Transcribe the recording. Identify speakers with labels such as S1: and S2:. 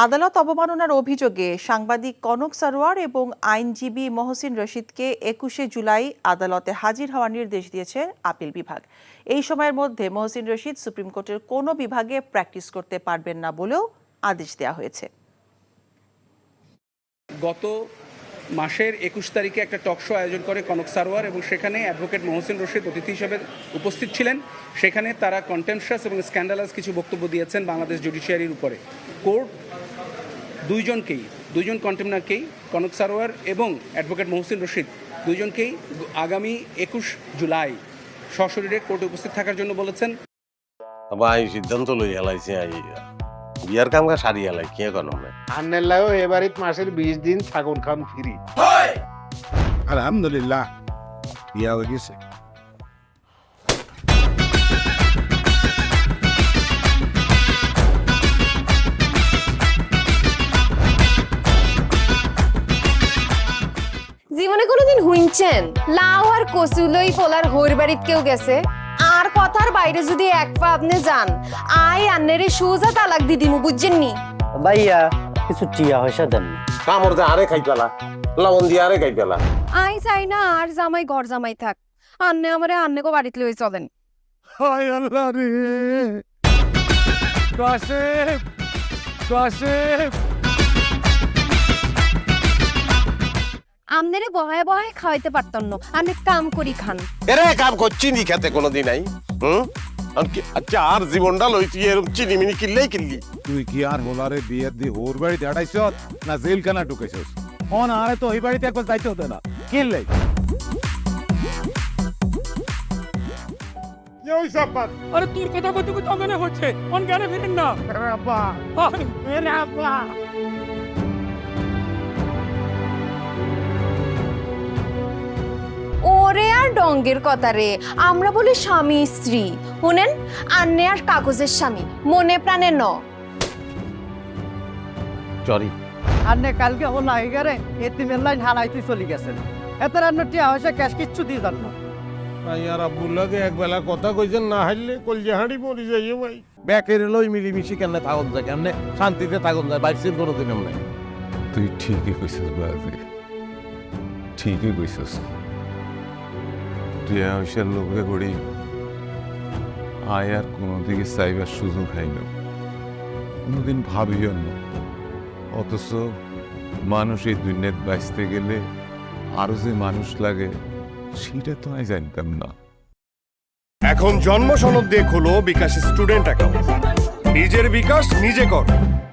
S1: আদালত অবমাননার অভিযোগে সাংবাদিক কনক সারোয়ার এবং আইনজীবী মহসিন রশিদকে ২১শে জুলাই আদালতে হাজির হওয়ার নির্দেশ দিয়েছে আপিল বিভাগ। এই সময়ের মধ্যে মহসিন রশিদ সুপ্রিম কোর্টের কোনো বিভাগে প্র্যাকটিস করতে পারবেন না বলেও আদেশ দেওয়া হয়েছে।
S2: গত মাসের ২১ তারিখে একটা টক শো আয়োজন করে কনক সারোয়ার এবং সেখানে অ্যাডভোকেট মহসিন রশিদ অতিথি হিসেবে উপস্থিত ছিলেন। সেখানে তারা কন্টেম্পশাস এবং স্ক্যান্ডালাস কিছু বক্তব্য দিয়েছেন বাংলাদেশ জুডিশিয়ারির উপরে। কোর্ট দুইজন কন্টেম্পনারকেই, কনক সারোয়ার এবং অ্যাডভোকেট মহসিন রশিদ দুইজনকেই আগামী ২১ জুলাই সশরীরে কোর্টে উপস্থিত থাকার জন্য বলেছেন।
S3: সিদ্ধান্ত লই হেলাইছে বিয়ার কাম সারি হেলাই কি এখন
S4: আন্নের লাগো এবারে মাসের 20 দিন থাকুন খাম ফ্রি।
S5: আলহামদুলিল্লাহ বিয়া হয়ে গেছে।
S6: জীবনে কোনোদিন হুইনছেন লাউ আর কচুলই পোলার হোর বাড়িত কেউ গেছে আর কথার বাইরে যদি এক পা আপনি যান আই আন্নেরে সোজা তালাক দি দিমু, বুঝছেন নি?
S7: ভাইয়া কিছু টিয়া পয়সা দেন।
S3: কামড় দিয়ে আরে খাই পেলা, লবণ দিয়ে আরে খাই পেলা।
S6: আই চাই না আর জামাই ঘর জামাই থাক, আন্নে আমারে আন্নেকো বাড়িতে লই চলেন।
S5: হায় আল্লাহ রে, কাশেম কাশেম
S6: আমনেরে বহায় বহায় খাওয়াইতে পারতাম না, আন্নে কাম করি খান।
S3: এরে কাম করছি নি খেতে কোনোদিন নাই। আচ্ছা আর জীবনটা লই তুই এরকম চিনিমিনি কিনলেই কিনলি।
S5: তুই কি আর হোলারে বিয়ের দি ওর বাড়িতে আড়াইছ না জেলখানা ঢুকেছিস? অন আরে তো ওই বাড়িতে একবার যাইতে হতো না, কিনলে
S8: আরে তোর কথা বলতে তো মনে হচ্ছে কোন জ্ঞানে ফিরেন না।
S5: আব্বা
S8: আরে আব্বা
S6: ওরে আর ডঙ্গের কথা রে, আমরা বলি স্বামী স্ত্রী, শুনেন আন্নে আর কাগজের স্বামী, মনে প্রাণে ন।
S3: সরি
S7: আন্নে কালকে হল আইগারে এতিমের লাইন হারাইতে চলে গেছেন। এত রান্না টিয়া পয়সা ক্যাশ কিচ্ছু দিয়ে যান না।
S5: ভাই আর আব্বুল্লাহকে একবেলা কথা কইছেন, না হাইলে কলজে হাঁড়ি মরি যাইও ভাই। ব্যাকের লই মিলিমিশি কেমনে থাকুন যায়, কেমনে শান্তিতে থাকুন যায়, বাইসির কোনোদিন এমনি।
S9: তুই ঠিকই কইছিস বাজে, ঠিকই কইছিস। তুই আয়সার লোকে করি আয় আর কোনোদিকে চাইবার সুযোগ হয় না, কোনোদিন ভাবিও না। অথচ মানুষ এই দুনিয়াত বাঁচতে গেলে আরো যে মানুষ লাগে সেটা তো আমি জানতাম না।
S10: এখন জন্ম সনদ দিয়ে খোলো বিকাশ স্টুডেন্ট অ্যাকাউন্ট। নিজের বিকাশ নিজে কর।